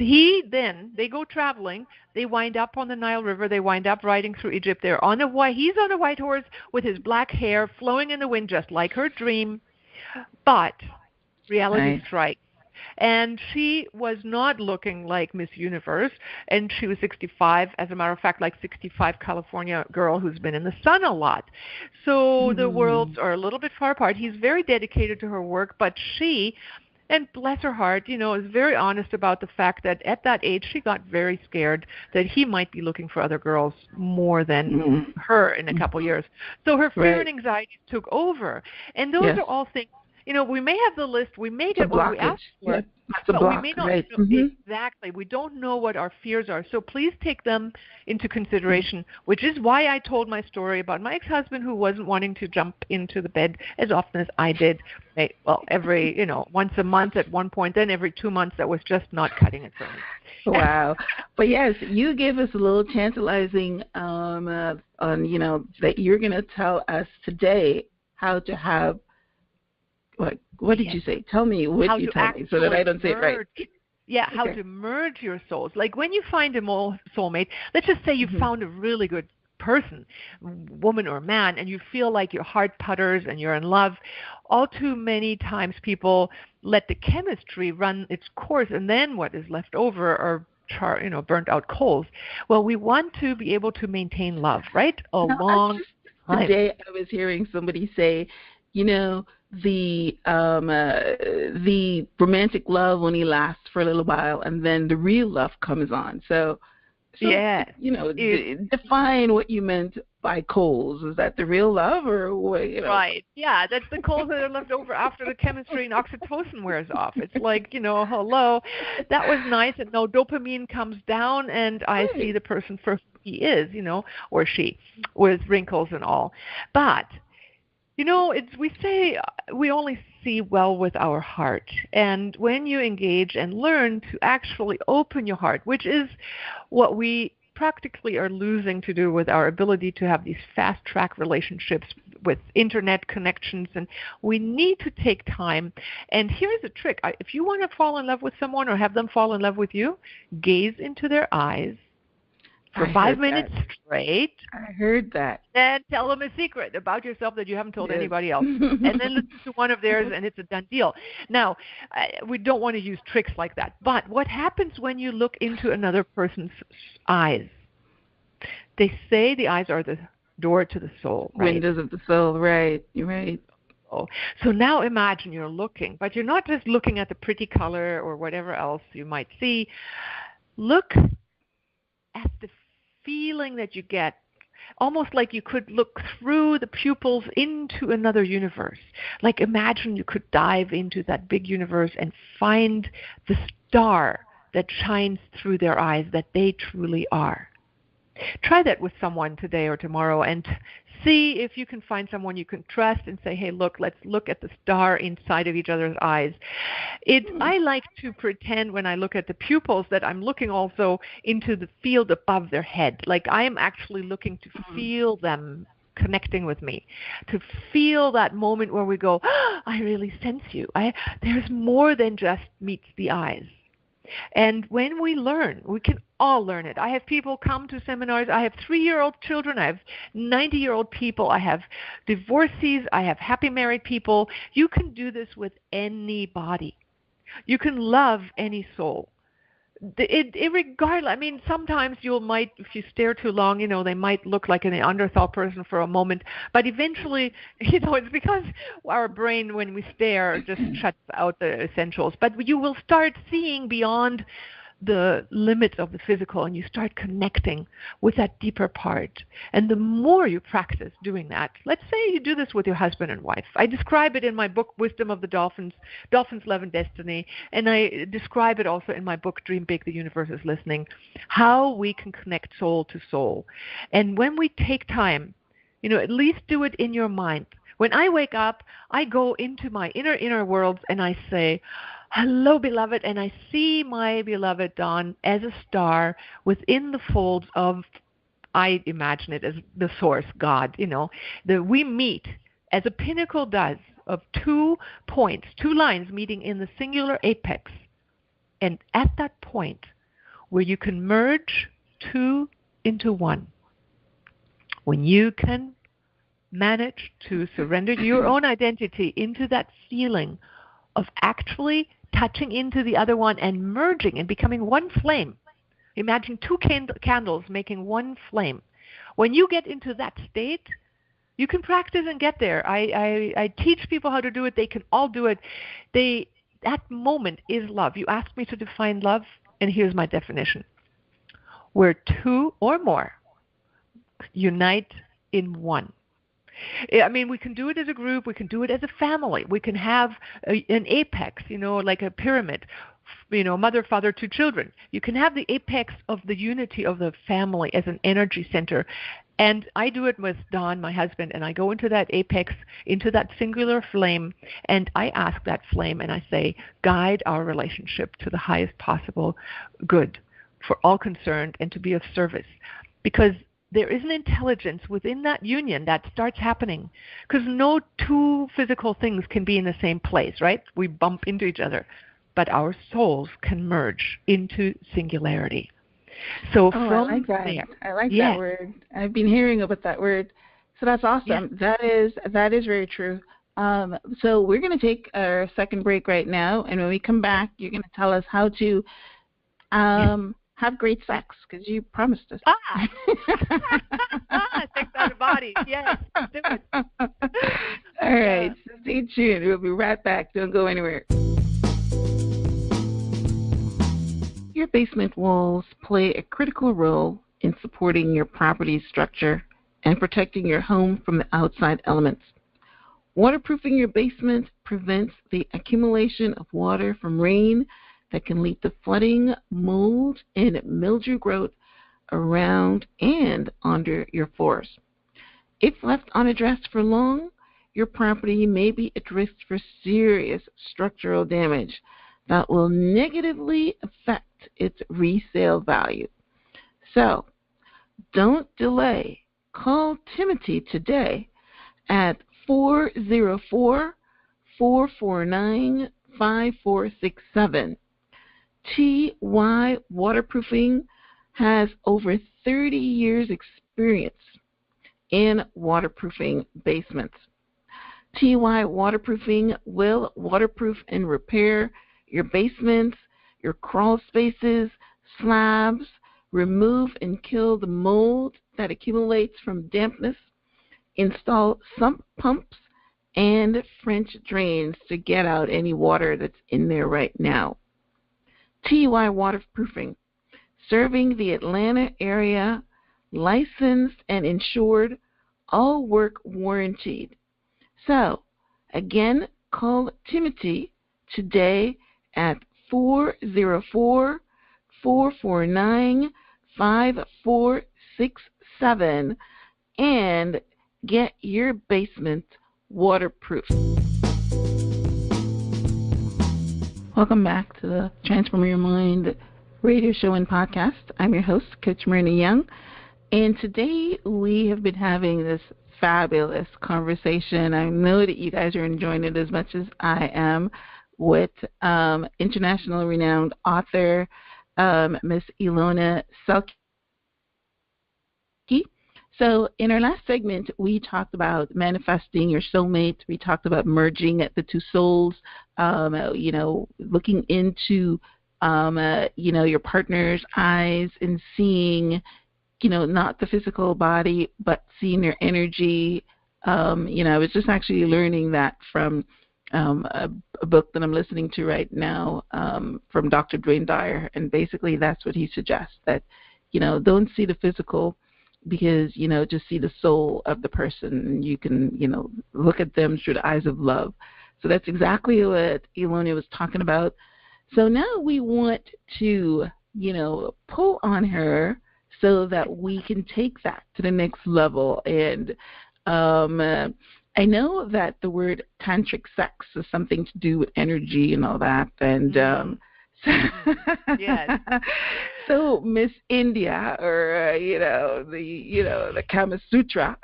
They go traveling, they wind up on the Nile River, they wind up riding through Egypt. He's on a white horse with his black hair flowing in the wind, just like her dream. But reality strikes. And she was not looking like Miss Universe, and she was 65, as a matter of fact, like 65 California girl who's been in the sun a lot. So the worlds are a little bit far apart. He's very dedicated to her work, but she, and bless her heart, is very honest about the fact that at that age she got very scared that he might be looking for other girls more than her in a couple years. So her fear and anxiety took over. And those are all things. We may have the list, we may get what we asked for, but we may not know exactly. We don't know what our fears are. So please take them into consideration, which is why I told my story about my ex-husband who wasn't wanting to jump into the bed as often as I did. Well, every, once a month at one point, then every 2 months. That was just not cutting it for me. Wow. But yes, you gave us a little tantalizing on, that you're going to tell us today how to have, what did you say? Tell me what you told me so that I don't say it right. Yeah, how to merge your souls. Like when you find a soulmate, let's just say you found a really good person, woman or man, and you feel like your heart putters and you're in love. All too many times people let the chemistry run its course, and then what is left over are burnt out coals. Well, we want to be able to maintain love, right? Today I was hearing somebody say, the romantic love only lasts for a little while, and then the real love comes on. So define what you meant by coals. Is that the real love, or what? Right? Yeah, that's the coals that are left over after the chemistry and oxytocin wears off. It's like hello, that was nice, and no, dopamine comes down, and I see the person for who he is, or she, with wrinkles and all, but. We say we only see well with our heart. And when you engage and learn to actually open your heart, which is what we practically are losing to do with our ability to have these fast-track relationships with internet connections, and we need to take time. And here's the trick. If you want to fall in love with someone or have them fall in love with you, gaze into their eyes for 5 minutes straight. I heard that. Then tell them a secret about yourself that you haven't told anybody else. And then listen to one of theirs, and it's a done deal. Now, we don't want to use tricks like that. But what happens when you look into another person's eyes? They say the eyes are the door to the soul, right? Windows of the soul, right. You're right. So now imagine you're looking, but you're not just looking at the pretty color or whatever else you might see. Look at the feeling that you get, almost like you could look through the pupils into another universe. Like imagine you could dive into that big universe and find the star that shines through their eyes that they truly are. Try that with someone today or tomorrow and see if you can find someone you can trust and say, hey, look, let's look at the star inside of each other's eyes. I like to pretend when I look at the pupils that I'm looking also into the field above their head. Like I am actually looking to feel them connecting with me, to feel that moment where we go, I really sense you. There's more than just meets the eyes. And when we learn, we can all learn it. I have people come to seminars. I have 3-year-old children. I have 90-year-old people. I have divorcees. I have happy married people. You can do this with anybody. You can love any soul. Regardless, I mean, sometimes if you stare too long, they might look like an Neanderthal person for a moment, but eventually, it's because our brain, when we stare, just shuts out the essentials. But you will start seeing beyond the limits of the physical, and you start connecting with that deeper part. And the more you practice doing that, let's say you do this with your husband and wife. I describe it in my book, Wisdom of the Dolphins, Dolphins, Love, and Destiny, and I describe it also in my book, Dream Big, the Universe is Listening, how we can connect soul to soul. And when we take time, at least do it in your mind. When I wake up, I go into my inner worlds and I say, hello, beloved, and I see my beloved Dawn as a star within the folds of, I imagine it as the source, God, we meet, as a pinnacle does, of 2 points, 2 lines meeting in the singular apex. And at that point, where you can merge 2 into 1, when you can manage to surrender your own identity into that feeling of actually touching into the other one and merging and becoming one flame. Imagine 2 candles making one flame. When you get into that state, you can practice and get there. I teach people how to do it. They can all do it. That moment is love. You asked me to define love, and here's my definition. Where 2 or more unite in one. I mean, we can do it as a group. We can do it as a family. We can have an apex, like a pyramid, mother, father, 2 children. You can have the apex of the unity of the family as an energy center. And I do it with Don, my husband, and I go into that apex, into that singular flame, and I ask that flame and I say, guide our relationship to the highest possible good for all concerned and to be of service. Because there is an intelligence within that union that starts happening, because no 2 physical things can be in the same place, right? We bump into each other, but our souls can merge into singularity. So I like that. There, I like that word. I've been hearing about that word. So that's awesome. Yeah. That is very true. So we're going to take our second break right now, and when we come back, you're going to tell us how to have great sex, because you promised us. Sex out of body. Yes, do it. All right, so stay tuned. We'll be right back. Don't go anywhere. Your basement walls play a critical role in supporting your property's structure and protecting your home from the outside elements. Waterproofing your basement prevents the accumulation of water from rain that can lead to flooding, mold, and mildew growth around and under your floors. If left unaddressed for long, your property may be at risk for serious structural damage that will negatively affect its resale value. So, don't delay. Call Timothy today at 404-449-5467. TY Waterproofing has over 30 years experience in waterproofing basements. TY Waterproofing will waterproof and repair your basements, your crawl spaces, slabs, remove and kill the mold that accumulates from dampness, install sump pumps and French drains to get out any water that's in there right now. TY Waterproofing, serving the Atlanta area, licensed and insured, all work warranted. So, again, call Timothy today at 404-449-5467 and get your basement waterproof. Welcome back to the Transform Your Mind radio show and podcast. I'm your host, Coach Myrna Young, and today we have been having this fabulous conversation. I know that you guys are enjoying it as much as I am with international renowned author Miss Ilone Selke. So in our last segment, we talked about manifesting your soulmate. We talked about merging the two souls, looking into, your partner's eyes and seeing, not the physical body, but seeing their energy. I was just actually learning that from a book that I'm listening to right now from Dr. Dwayne Dyer. And basically that's what he suggests, that, don't see the physical, because, just see the soul of the person, and you can, look at them through the eyes of love. So that's exactly what Ilone was talking about. So now we want to, pull on her so that we can take that to the next level. And I know that the word tantric sex is something to do with energy and all that. And yes. So Miss India, or the Kama Sutra.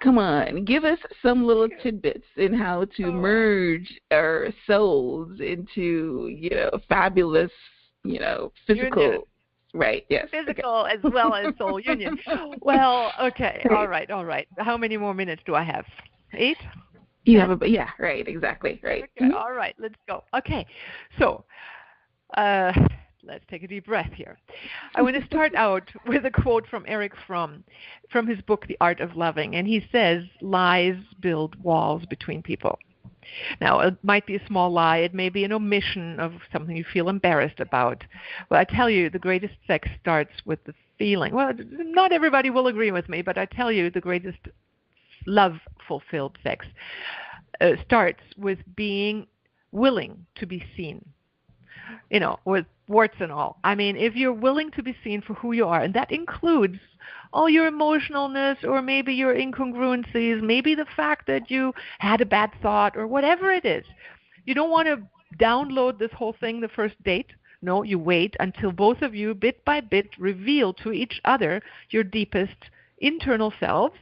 Come on, give us some little tidbits in how to merge our souls into, fabulous, physical. Union. Right, yes. Physical as well as soul union. Well, okay, all right. How many more minutes do I have? 8? You have right, exactly, right. Okay, all right, let's go. Okay, so let's take a deep breath here. I want to start out with a quote from Erich Fromm from his book, The Art of Loving, and he says, lies build walls between people. Now, it might be a small lie. It may be an omission of something you feel embarrassed about. But I tell you, the greatest sex starts with the feeling. Well, not everybody will agree with me, but I tell you, the greatest love-fulfilled sex starts with being willing to be seen, with warts and all. I mean, if you're willing to be seen for who you are, and that includes all your emotionalness, or maybe your incongruencies, maybe the fact that you had a bad thought, or whatever it is. You don't want to download this whole thing the first date. No, you wait until both of you, bit by bit, reveal to each other your deepest internal selves.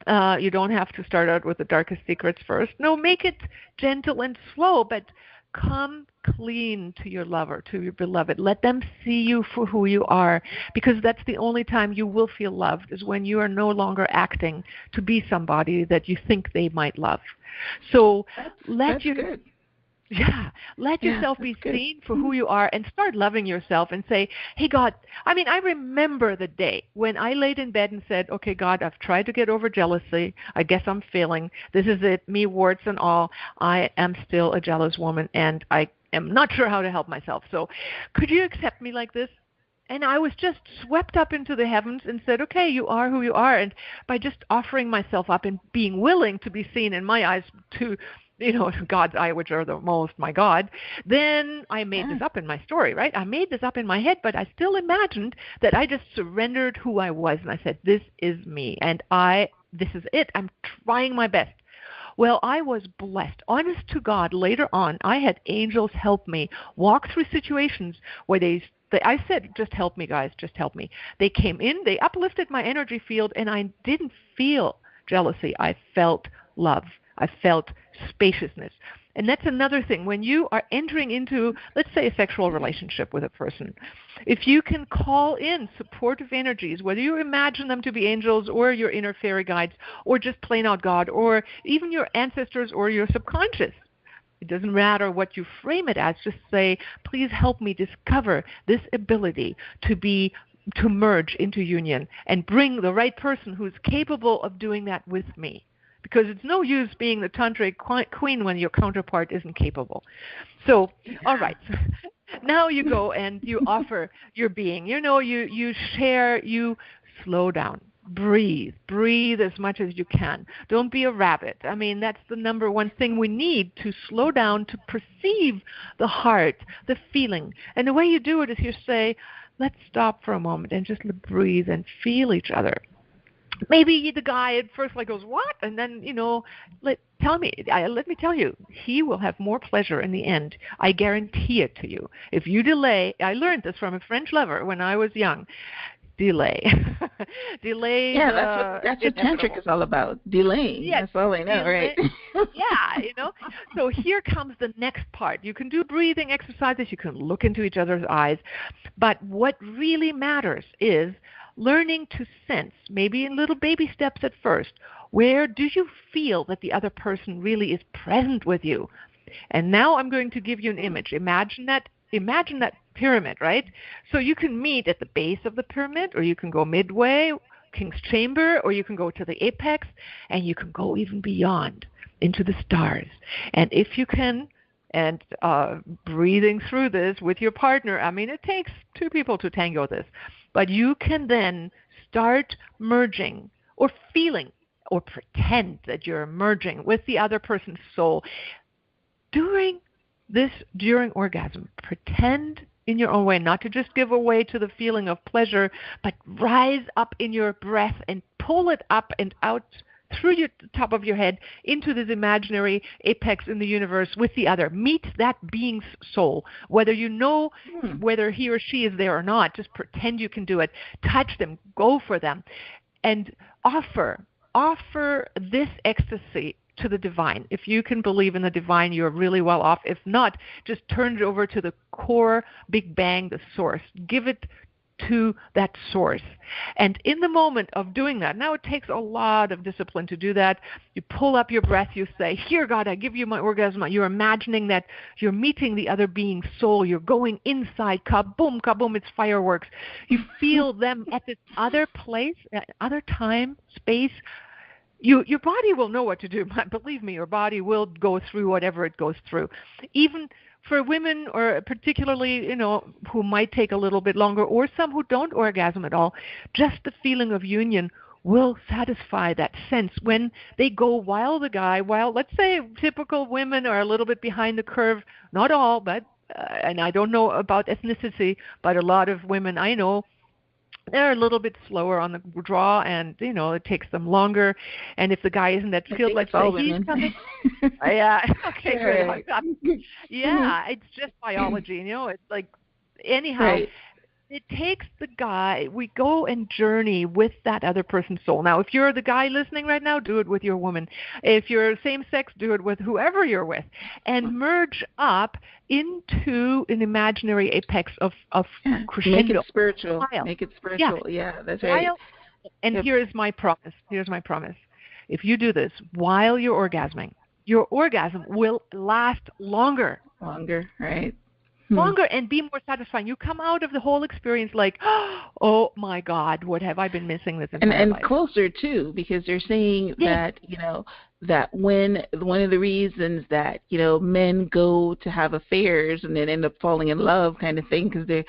You don't have to start out with the darkest secrets first. No, make it gentle and slow, but come clean to your lover, to your beloved. Let them see you for who you are, because that's the only time you will feel loved, is when you are no longer acting to be somebody that you think they might love. So let yourself be seen for who you are, and start loving yourself and say, hey, God, I remember the day when I laid in bed and said, okay, God, I've tried to get over jealousy. I guess I'm failing. This is it, me, warts and all. I am still a jealous woman, and I am not sure how to help myself. So could you accept me like this? And I was just swept up into the heavens and said, okay, you are who you are. And by just offering myself up and being willing to be seen in my eyes to God's eye, which are the most, my God, then I made this up in my story, right? I made this up in my head, but I still imagined that I just surrendered who I was. And I said, this is me, and this is it. I'm trying my best. Well, I was blessed. Honest to God, later on, I had angels help me walk through situations where I said, just help me, guys, just help me. They came in, they uplifted my energy field, and I didn't feel jealousy. I felt love. I felt spaciousness. And that's another thing. When you are entering into, let's say, a sexual relationship with a person, if you can call in supportive energies, whether you imagine them to be angels or your inner fairy guides or just plain out God or even your ancestors or your subconscious, it doesn't matter what you frame it as. Just say, please help me discover this ability to merge into union and bring the right person who's capable of doing that with me. Because it's no use being the tantric queen when your counterpart isn't capable. So, all right. Now you go and you offer your being. You share, you slow down. Breathe as much as you can. Don't be a rabbit. That's the number one thing we need, to slow down, to perceive the heart, the feeling. And the way you do it is you say, let's stop for a moment and just breathe and feel each other. Maybe the guy at first goes, what? And then, let me tell you, he will have more pleasure in the end. I guarantee it to you. If you delay, I learned this from a French lover when I was young. delay. Delay. Yeah, that's what tantric is all about. Delaying. Yes, that's all I know, right? Yeah. So here comes the next part. You can do breathing exercises. You can look into each other's eyes. But what really matters is learning to sense, maybe in little baby steps at first, where do you feel that the other person really is present with you? And now I'm going to give you an image. Imagine that pyramid, right? So you can meet at the base of the pyramid, or you can go midway, King's Chamber, or you can go to the apex, and you can go even beyond into the stars. And if you can, and breathing through this with your partner, I mean, it takes two people to tango this, but you can then start merging or feeling or pretend that you're merging with the other person's soul during orgasm. Pretend in your own way, not to just give away to the feeling of pleasure, but rise up in your breath and pull it up and out through the top of your head into this imaginary apex in the universe with the other. Meet that being's soul. Whether you know whether he or she is there or not, just pretend you can do it. Touch them. Go for them. And offer this ecstasy to the divine. If you can believe in the divine, you're really well off. If not, just turn it over to the core Big Bang, the source. Give it to that source. And in the moment of doing that, now it takes a lot of discipline to do that. You pull up your breath, you say, "Here, God, I give you my orgasm." You're imagining that you're meeting the other being's soul. You're going inside, kaboom, kaboom, it's fireworks. You feel them at this other place, other time, space. Your body will know what to do. Believe me, your body will go through whatever it goes through. Even for women, or particularly, who might take a little bit longer, or some who don't orgasm at all, just the feeling of union will satisfy that sense when they go while let's say typical women are a little bit behind the curve, not all, but, and I don't know about ethnicity, but a lot of women I know, they're a little bit slower on the draw, and it takes them longer. And if the guy isn't that skilled, let's say he's coming. Yeah, okay, right. Good. Yeah, it's just biology. It's like anyhow. Right. It takes the guy. We go and journey with that other person's soul. Now, if you're the guy listening right now, do it with your woman. If you're same sex, do it with whoever you're with, and merge up into an imaginary apex of crescendo. Make it spiritual. Smile. Make it spiritual. Yeah, that's right. And here's my promise. If you do this while you're orgasming, your orgasm will last longer. Right. Longer and be more satisfying. You come out of the whole experience like, oh my God, what have I been missing this entire life? And closer too, because they're saying that that when one of the reasons that men go to have affairs and then end up falling in love, kind of thing, because they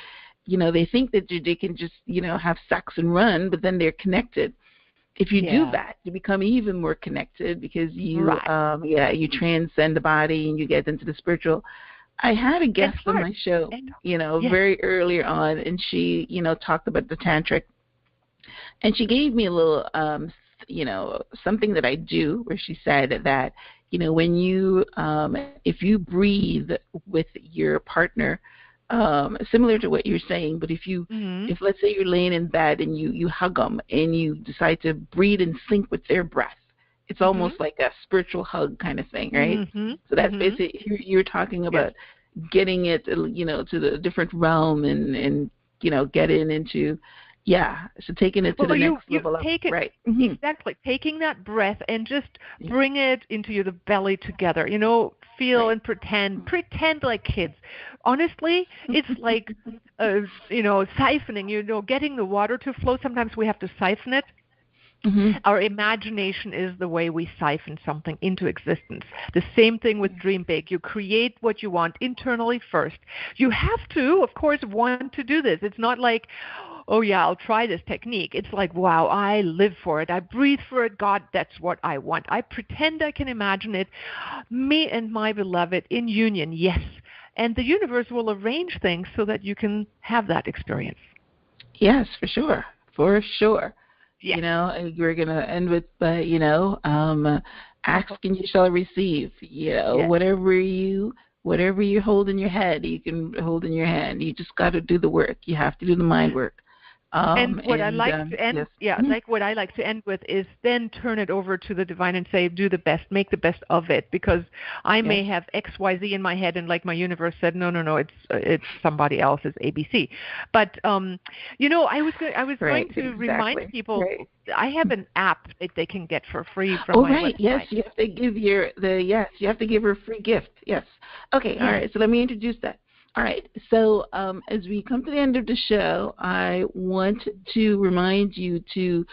think that they can just have sex and run, but then they're connected. If you do that, you become even more connected, because you you transcend the body and you get into the spiritual. I had a guest on my show, very earlier on, and she, talked about the tantric, and she gave me a little, something that I do, where she said that, when you, if you breathe with your partner, similar to what you're saying, but if you, if let's say you're laying in bed and you hug them and you decide to breathe in sync with their breath, it's almost like a spiritual hug kind of thing, right? So that's basically, you're talking about getting it, to the different realm and getting into, so taking it to the next level up. Right. Exactly. Taking that breath and just bring it into the belly together, feel and pretend like kids. Honestly, it's like, siphoning, getting the water to flow. Sometimes we have to siphon it. Our imagination is the way we siphon something into existence. The same thing with Dream Big. You create what you want internally first. You have to, of course, want to do this. It's not like, oh yeah, I'll try this technique. It's like, wow, I live for it. I breathe for it. God, that's what I want. I pretend I can imagine it. Me and my beloved in union, yes. And the universe will arrange things so that you can have that experience. Yes, for sure. For sure. Yeah. We're going to end with, ask and you shall receive. Whatever you hold in your head, you can hold in your hand. You just got to do the work. You have to do the mind work. And what I like to end, yes. like what I like to end with is then turn it over to the divine and say, do the best, make the best of it, because I may have X, Y, Z in my head, and like my universe said, no, it's somebody else's ABC. But I was going to remind people, I have an app that they can get for free from my website. Yes, you have to give you have to give her a free gift. Yes. Okay. All right. So let me introduce that. All right, so as we come to the end of the show, I want to remind you to,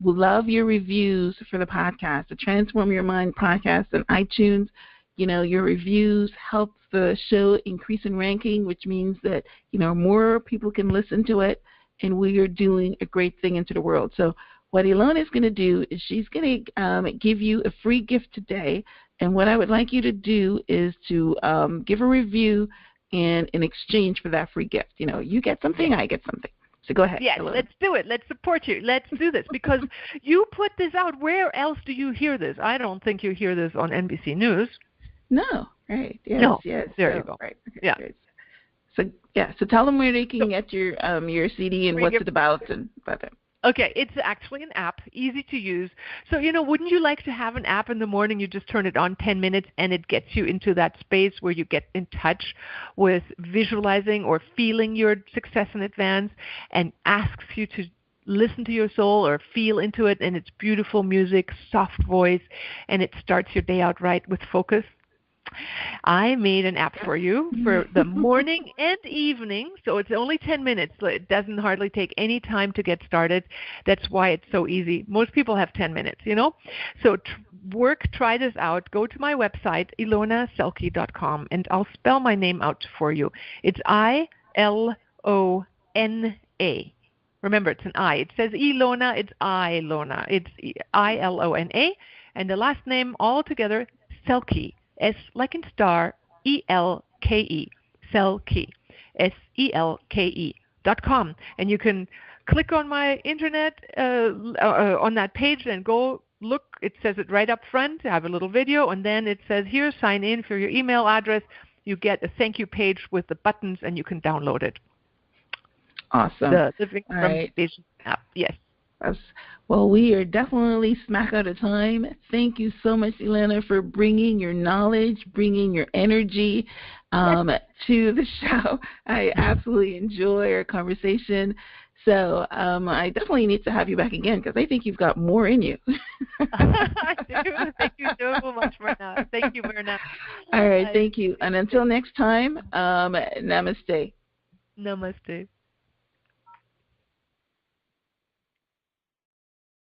love your reviews for the podcast, the Transform Your Mind podcast on iTunes. Your reviews help the show increase in ranking, which means that, more people can listen to it, and we are doing a great thing into the world. So what Ilone is going to do is she's going to give you a free gift today, and what I would like you to do is to give a review, and in exchange for that free gift, you get something, I get something. So go ahead. Yes, let's do it. Let's support you. Let's do this because you put this out. Where else do you hear this? I don't think you hear this on NBC News. No, right. Yes, no. Yes. There you go. Right. Okay, yeah. Great. So tell them where they can get your CD and what's it about and about it. Okay, it's actually an app, easy to use. So, wouldn't you like to have an app in the morning? You just turn it on 10 minutes and it gets you into that space where you get in touch with visualizing or feeling your success in advance and asks you to listen to your soul or feel into it, and it's beautiful music, soft voice, and it starts your day out right with focus. I made an app for you for the morning and evening, so it's only 10 minutes. So it doesn't hardly take any time to get started. That's why it's so easy. Most people have 10 minutes, So try this out. Go to my website, iloneselke.com, and I'll spell my name out for you. It's Ilona. Remember, it's an I. It says Ilona, it's Ilona. It's Ilona, and the last name all together, Selke. S like in star, E-L-K-E, Selke, SELKE.com. And you can click on my internet, on that page and go look. It says it right up front. I have a little video, and then it says here, sign in for your email address. You get a thank you page with the buttons, and you can download it. Awesome. The Living from Vision app, yes. Well, we are definitely smack out of time. Thank you so much, Ilona, for bringing your knowledge, bringing your energy to the show. I absolutely enjoy our conversation. So I definitely need to have you back again because I think you've got more in you. I do. Thank you so much, Myrna. Thank you, Myrna. All right, thank you. And until next time, namaste. Namaste.